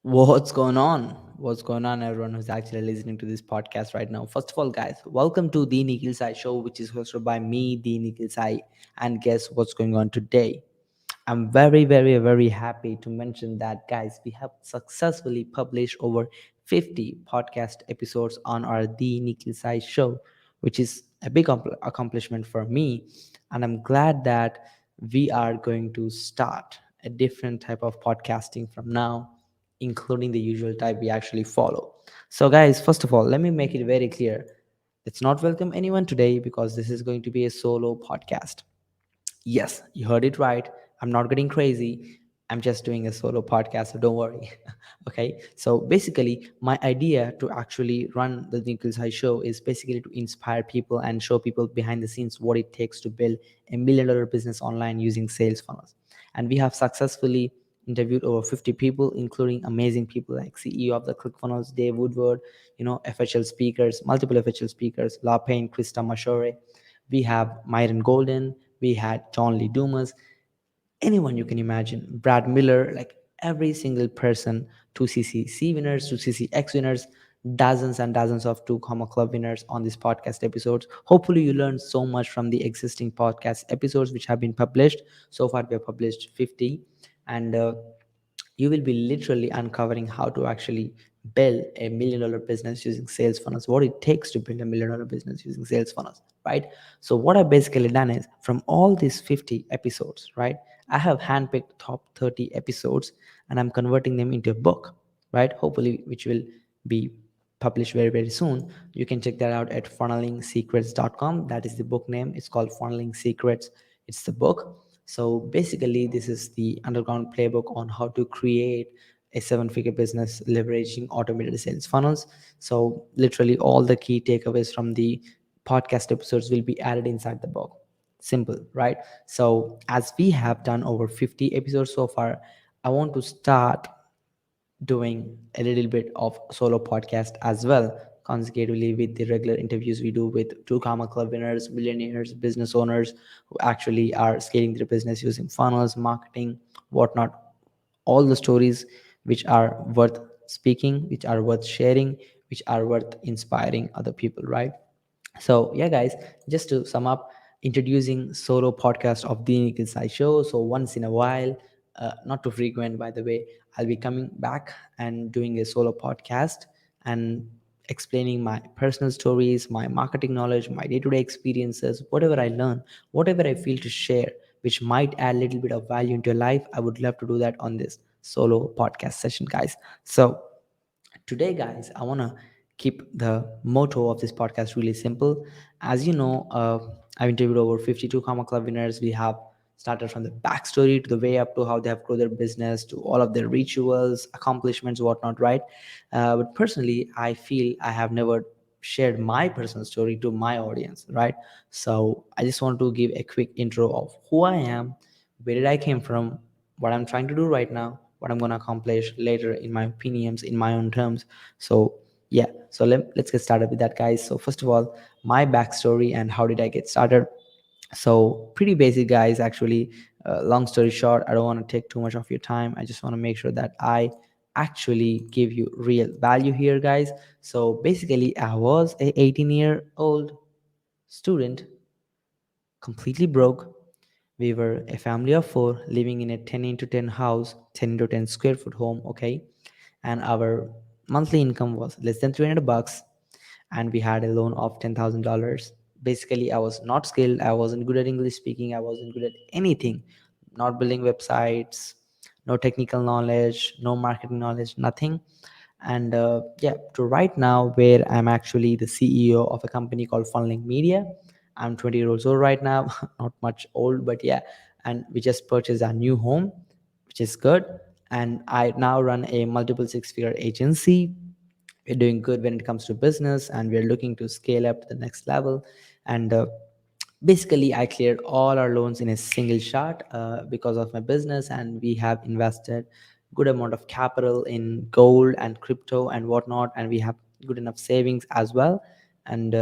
What's going on? What's going on, everyone who's actually listening to this podcast right now? First of all, guys, welcome to the Nikhil Sai Show, which is hosted by me, the Nikhil Sai. And guess what's going on today? I'm very happy to mention that, guys, we have successfully published over 50 podcast episodes on our The Nikhil Sai Show, which is a big accomplishment for me. And I'm glad that we are going to start a different type of podcasting from now, including the usual type we actually follow. So, guys, first of all, let me make it very clear. Let's not welcome anyone today because this is going to be a solo podcast. Yes, you heard it right. I'm not getting crazy. I'm just doing a solo podcast, so don't worry. Okay. So basically, my idea to actually run the Nikhil Sai Show is basically to inspire people and show people behind the scenes what it takes to build a $1 million business online using sales funnels. And we have successfully interviewed over 50 people, including amazing people like CEO of the ClickFunnels, Dave Woodward, FHL speakers, multiple FHL speakers, La Payne, Krista Mashore. We have Myron Golden, we had John Lee Dumas, anyone you can imagine, Brad Miller, like every single person, 2CCC winners, 2CCX winners, dozens and dozens of 2 Comma Club winners on this podcast episodes. Hopefully, you learned so much from the existing podcast episodes which have been published. So far, we have published 50, and you will be literally uncovering how to actually build a $1 million business using sales funnels, what it takes to build a $1 million business using sales funnels, right? So what I've basically done is, from all these 50 episodes, right, I have handpicked top 30 episodes and I'm converting them into a book, right? Hopefully, which will be published very soon. You can check that out at funnelingsecrets.com. That is the book name. It's called Funneling Secrets. It's the book. So basically, this is the underground playbook on how to create a 7-figure business leveraging automated sales funnels. So literally all the key takeaways from the podcast episodes will be added inside the book. Simple, right? So as we have done over 50 episodes so far, I want to start doing a little bit of solo podcast as well, consecutively with the regular interviews we do with 2 Comma Club winners, millionaires, business owners who actually are scaling their business using funnels, marketing, whatnot. All the stories which are worth speaking, which are worth sharing, which are worth inspiring other people, right? So yeah, guys, just to sum up, introducing solo podcast of the Nikhil Sai Show. So once in a while, not too frequent, by the way, I'll be coming back and doing a solo podcast and explaining my personal stories, my marketing knowledge, my day-to-day experiences, whatever I learn, whatever I feel to share, which might add a little bit of value into your life. I would love to do that on this solo podcast session, guys. So today, guys, I want to keep the motto of this podcast really simple. As you know, I've interviewed over 52 Comma Club winners. We have started from the backstory to the way up to how they have grown their business, to all of their rituals, accomplishments, whatnot, right? But personally, I feel I have never shared my personal story to my audience, right? So I just want to give a quick intro of who I am, where did I came from, what I'm trying to do right now, what I'm going to accomplish later in my opinions, in my own terms. So yeah, so let's get started with that, guys. So first of all, my backstory and how did I get started. So pretty basic, guys, actually. Long story short, I don't want to take too much of your time. I just want to make sure that I actually give you real value here, guys. So basically, I was a 18-year-old student, completely broke. We were a family of four living in a 10 into 10 house, 10 into 10 square foot home, okay? And our monthly income was less than 300 bucks, and we had a loan of $10,000. Basically, I was not skilled, I wasn't good at English speaking, I wasn't good at anything, not building websites, no technical knowledge, no marketing knowledge, nothing. And yeah, to right now, where I'm actually the CEO of a company called Funneling Media. I'm 20 years old right now, not much old, but yeah. And we just purchased a new home, which is good. And I now run a multiple six-figure agency. We're doing good when it comes to business, and we're looking to scale up to the next level. And basically, I cleared all our loans in a single shot because of my business, and we have invested good amount of capital in gold and crypto and whatnot, and we have good enough savings as well. And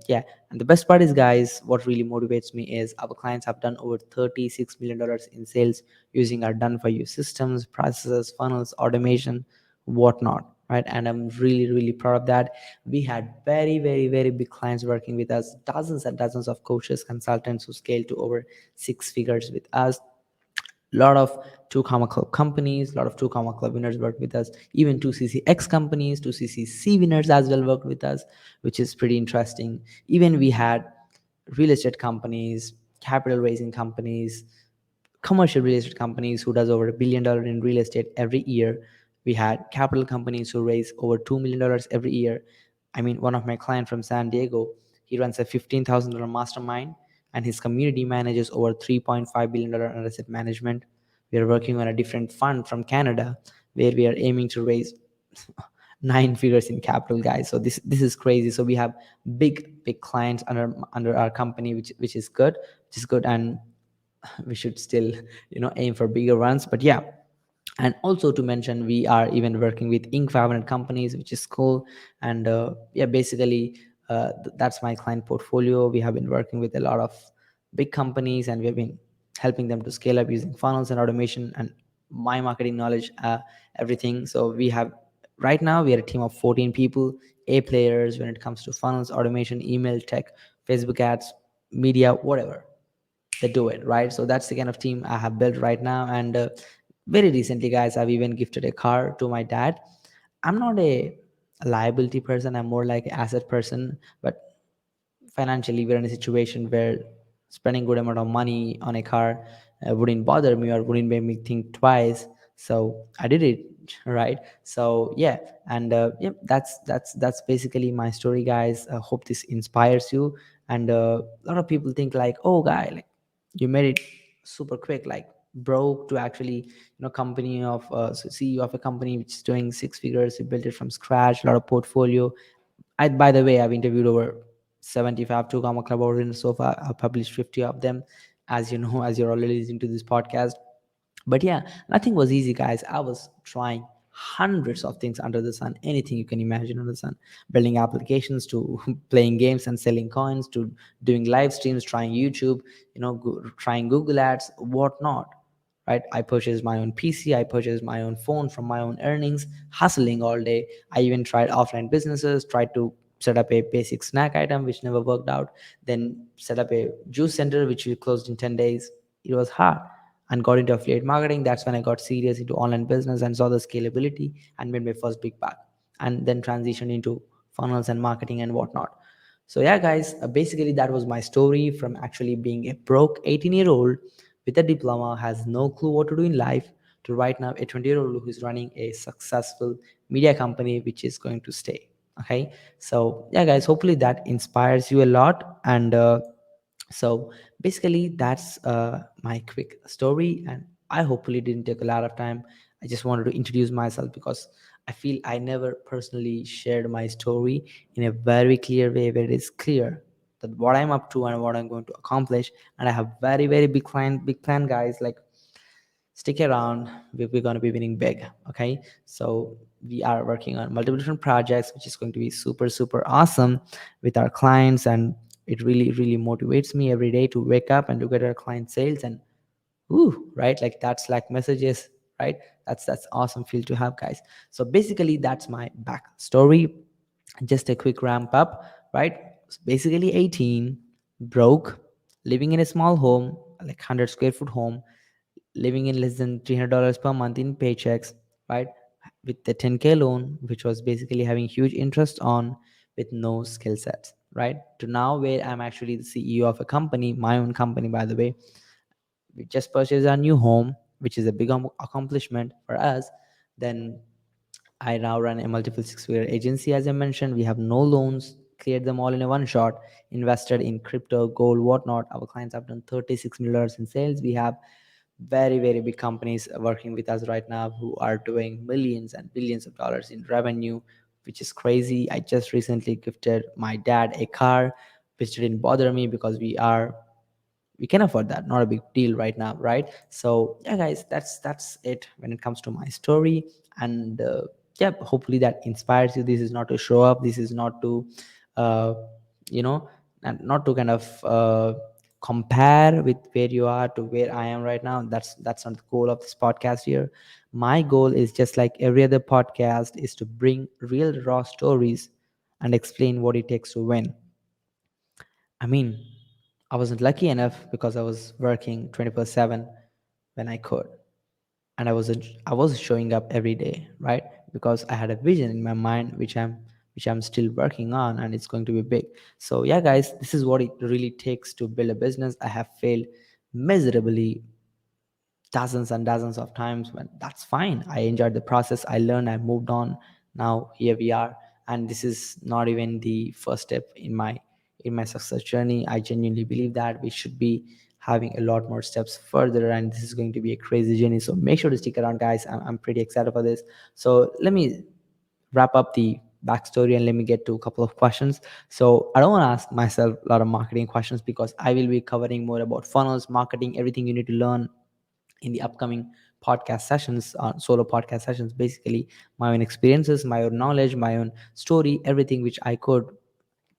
yeah, and the best part is, guys, what really motivates me is our clients have done over $36 million in sales using our done for you systems, processes, funnels, automation, whatnot, right? And I'm really, really proud of that. We had very, very, very big clients working with us, dozens and dozens of coaches, consultants who scaled to over six figures with us. Lot of two comma club companies, lot of two comma club winners worked with us, even two ccx companies, two ccc winners as well worked with us, which is pretty interesting. Even we had real estate companies, capital raising companies, commercial real estate companies who does over $1 billion in real estate every year. We had capital companies who raise over $2 million every year. I mean, one of my client from San Diego, he runs a $15,000 mastermind, and his community manages over $3.5 billion in asset management. We are working on a different fund from Canada where we are aiming to raise nine figures in capital, guys. So this is crazy. So we have big clients under our company, which is good, and we should still aim for bigger ones. But yeah, and also to mention, we are even working with Inc500 companies, which is cool. And yeah, basically, that's my client portfolio. We have been working with a lot of big companies, and we've been helping them to scale up using funnels and automation and my marketing knowledge, everything. So we have, right now we are a team of 14 people, A players when it comes to funnels, automation, email, tech, Facebook ads, media, whatever they do it, right? So that's the kind of team I have built right now. And very recently, guys, I've even gifted a car to my dad. I'm not a liability person, I'm more like an asset person. But financially, we're in a situation where spending good amount of money on a car wouldn't bother me or wouldn't make me think twice. So I did it, right? So yeah. And yeah, that's basically my story, guys. I hope this inspires you. And a lot of people think like, oh guy, like you made it super quick, like broke to actually company of CEO of a company which is doing six figures. You built it from scratch, a lot of portfolio. By the way, I've interviewed over 75 two comma club owners so far. I've published 50 of them, as you know, as you're already listening to this podcast. But yeah, nothing was easy, guys. I was trying hundreds of things under the sun, anything you can imagine under the sun, building applications to playing games and selling coins to doing live streams, trying YouTube, trying Google ads, whatnot, right? I purchased my own PC, I purchased my own phone from my own earnings, hustling all day. I even tried offline businesses, tried to set up a basic snack item which never worked out, then set up a juice center which we closed in 10 days. It was hard. And got into affiliate marketing. That's when I got serious into online business and saw the scalability and made my first big buck, and then transitioned into funnels and marketing and whatnot. So yeah, guys, basically that was my story from actually being a broke 18-year-old with a diploma, has no clue what to do in life, to right now a 20-year-old who's running a successful media company which is going to stay. Okay, so yeah, guys, hopefully that inspires you a lot. And so basically that's my quick story, and I hopefully didn't take a lot of time. I just wanted to introduce myself because I feel I never personally shared my story in a very clear way where it is clear that what I'm up to and what I'm going to accomplish. And I have very, very big plan, guys. Like, stick around, we're going to be winning big. Okay, so we are working on multiple different projects which is going to be super, super awesome with our clients. And it really, really motivates me every day to wake up and look at our client sales and ooh, right, like that's like messages, right? That's awesome feel to have, guys. So basically that's my back story. Just a quick ramp up, right? So basically 18, broke, living in a small home, like 100 square foot home, living in less than $300 per month in paychecks, right? With the 10K loan, which was basically having huge interest on, with no skill sets, right? To now where I'm actually the CEO of a company, my own company, by the way. We just purchased our new home, which is a big accomplishment for us. Then I now run a multiple six-figure agency, as I mentioned. We have no loans, cleared them all in a one shot, invested in crypto, gold, whatnot. Our clients have done $36 million in sales. We have very, very big companies working with us right now who are doing millions and billions of dollars in revenue, which is crazy. I just recently gifted my dad a car, which didn't bother me because we can afford that, not a big deal right now, right? So yeah, guys, that's it when it comes to my story. And yeah, hopefully that inspires you. This is not to show up, this is not to uh, you know and not to kind of compare with where you are to where I am right now. That's not the goal of this podcast here. My goal is just like every other podcast is to bring real raw stories and explain what it takes to win. I mean, I wasn't lucky enough because I was working 24/7 when I could, and I was showing up every day, right? Because I had a vision in my mind which I'm still working on, and it's going to be big. So yeah, guys, this is what it really takes to build a business. I have failed miserably dozens and dozens of times, but that's fine. I enjoyed the process, I learned, I moved on. Now here we are, and this is not even the first step in my success journey. I genuinely believe that we should be having a lot more steps further, and this is going to be a crazy journey. So make sure to stick around, guys. I'm pretty excited for this. So let me wrap up the backstory and let me get to a couple of questions. So I don't want to ask myself a lot of marketing questions because I will be covering more about funnels, marketing, everything you need to learn in the upcoming podcast sessions, solo podcast sessions. Basically my own experiences, my own knowledge, my own story, everything which I could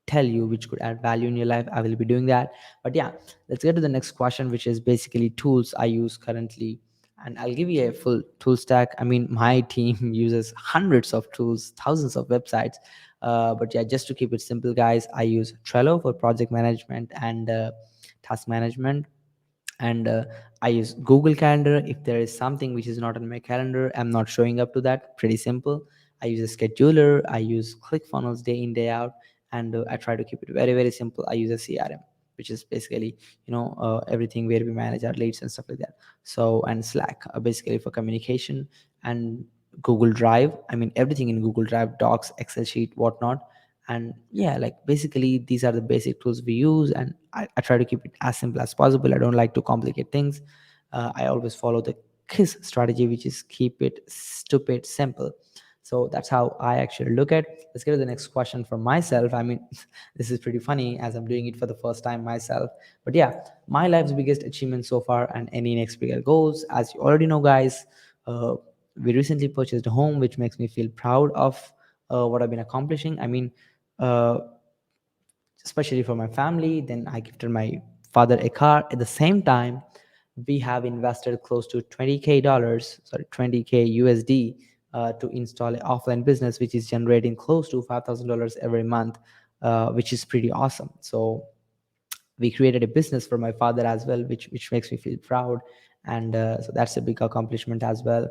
tell you which could add value in your life, I will be doing that. But yeah, let's get to the next question, which is basically tools I use currently. And I'll give you a full tool stack. I mean, my team uses hundreds of tools, thousands of websites. But yeah, just to keep it simple, guys, I use Trello for project management and task management. And I use Google Calendar. If there is something which is not on my calendar, I'm not showing up to that. Pretty simple. I use a scheduler. I use ClickFunnels day in day out. And I try to keep it very very simple. I use a CRM, which is basically everything where we manage our leads and stuff like that. So, and Slack, basically for communication. And Google Drive, I mean everything in Google Drive, docs, Excel sheet, whatnot. And yeah, like basically these are the basic tools we use, and I try to keep it as simple as possible. I don't like to complicate things. I always follow the KISS strategy, which is keep it stupid simple. So that's how I actually look at. Let's get to the next question for myself. I mean, this is pretty funny as I'm doing it for the first time myself. But yeah, my life's biggest achievement so far and any next bigger goals, as you already know, guys. We recently purchased a home, which makes me feel proud of what I've been accomplishing. I mean, uh, especially for my family. Then I gifted my father a car. At the same time, we have invested close to 20k dollars, sorry, 20k USD, to install an offline business, which is generating close to $5,000 every month, which is pretty awesome. So we created a business for my father as well, which makes me feel proud. And so that's a big accomplishment as well.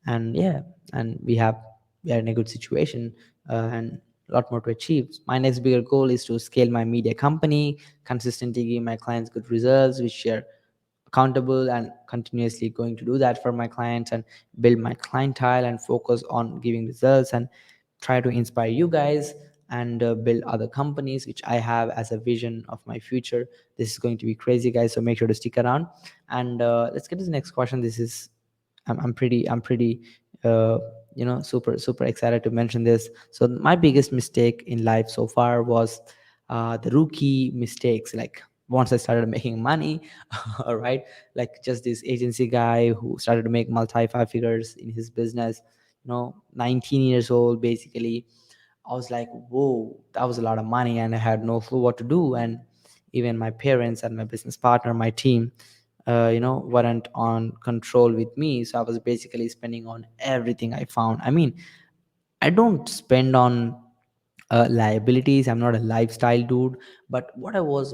And yeah, and we are in a good situation, and a lot more to achieve. My next bigger goal is to scale my media company, consistently give my clients good results, which are accountable, and continuously going to do that for my clients and build my clientele and focus on giving results and try to inspire you guys and build other companies which I have as a vision of my future. This is going to be crazy, guys, so make sure to stick around. And let's get to the next question. This is I'm pretty uh, super super excited to mention this. So my biggest mistake in life so far was the rookie mistakes. Like once I started making money, all right, like just this agency guy who started to make multi five figures in his business, 19 years old basically. I was like, whoa, that was a lot of money, and I had no clue what to do. And even my parents and my business partner, my team, weren't on control with me. So I was basically spending on everything I found. I mean, I don't spend on liabilities. I'm not a lifestyle dude. But what I was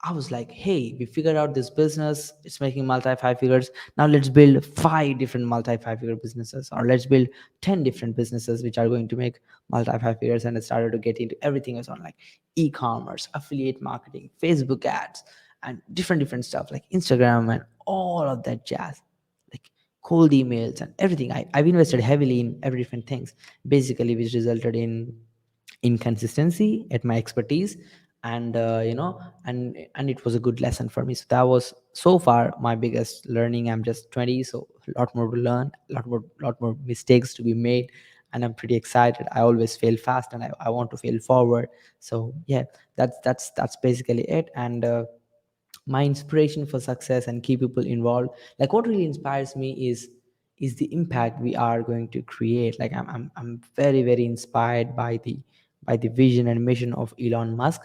I was like, hey, we figured out this business. It's making multi five figures. Now let's build five different multi five figure businesses, or let's build 10 different businesses which are going to make multi five figures. And I started to get into everything else on like e-commerce, affiliate marketing, Facebook ads, and different stuff like Instagram and all of that jazz. Like cold emails and everything. I've invested heavily in every different things, basically, which resulted in inconsistency at my expertise. And and it was a good lesson for me. So that was so far my biggest learning. I'm just 20, so a lot more to learn, a lot more mistakes to be made. And I'm pretty excited. I always fail fast, and I want to fail forward. So yeah, that's basically it. And my inspiration for success and keep people involved, like what really inspires me is the impact we are going to create. Like I'm very very inspired by the vision and mission of Elon Musk.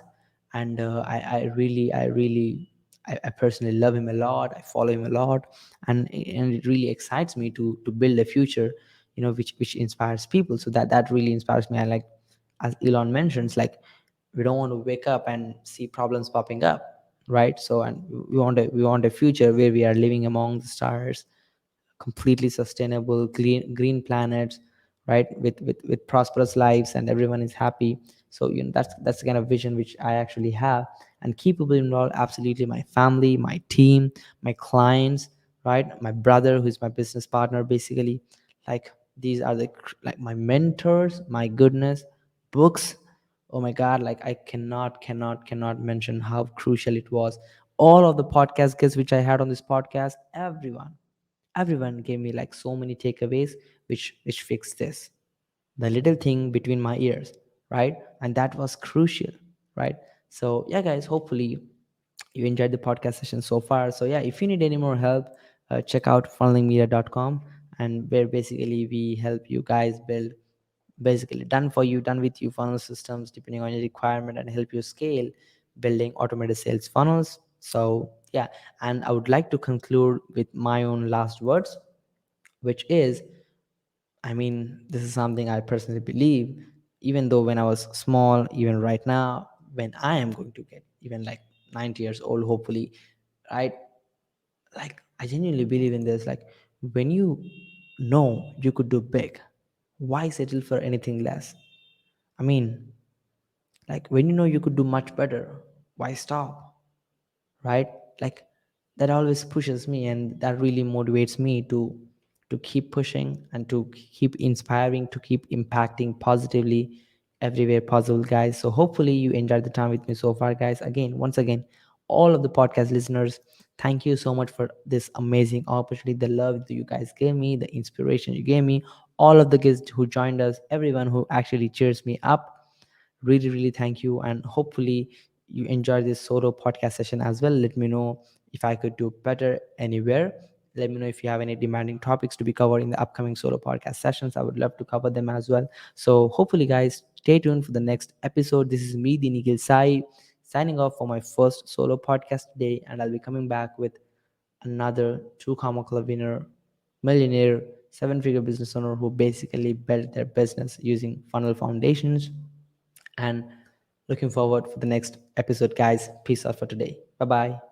And I really I personally love him a lot. I follow him a lot, and it really excites me to build a future, which inspires people. So that really inspires me. I like, as Elon mentions, like, we don't want to wake up and see problems popping up, right? So, and we want a future where we are living among the stars, completely sustainable, green planets, right, with prosperous lives, and everyone is happy. So, that's the kind of vision which I actually have. And keep people involved, absolutely. My family, my team, my clients, right, my brother, who's my business partner, basically. Like, these are like my mentors. My goodness, books. Oh my god, like, I cannot mention how crucial it was. All of the podcast guests which I had on this podcast, everyone gave me like so many takeaways, which fixed this, the little thing between my ears, right? And that was crucial, right? So yeah, guys, hopefully you enjoyed the podcast session so far. So yeah, if you need any more help, check out funnelingmedia.com, and where basically we help you guys build, basically done for you, done with you funnel systems depending on your requirement, and help you scale building automated sales funnels. So yeah, and I would like to conclude with my own last words, which is, I mean, this is something I personally believe. Even though when I was small, even right now, when I am going to get even like 90 years old, hopefully, right? Like, I genuinely believe in this. Like, when you know you could do big, why settle for anything less? I mean, like, when you know you could do much better, why stop? Right? Like, that always pushes me, and that really motivates me to keep pushing and to keep inspiring, to keep impacting positively everywhere possible, guys. So hopefully you enjoyed the time with me so far, guys. Again, once again, all of the podcast listeners, thank you so much for this amazing opportunity, the love that you guys gave me, the inspiration you gave me, all of the guests who joined us, everyone who actually cheers me up. Really, really thank you. And hopefully you enjoyed this solo podcast session as well. Let me know if I could do better anywhere. Let me know if you have any demanding topics to be covered in the upcoming solo podcast sessions. I would love to cover them as well. So hopefully, guys, stay tuned for the next episode. This is me, the Nikhil Sai, signing off for my first solo podcast today, and I'll be coming back with another two comma club winner, millionaire, seven-figure business owner who basically built their business using funnel foundations. And looking forward for the next episode, guys. Peace out for today. Bye bye.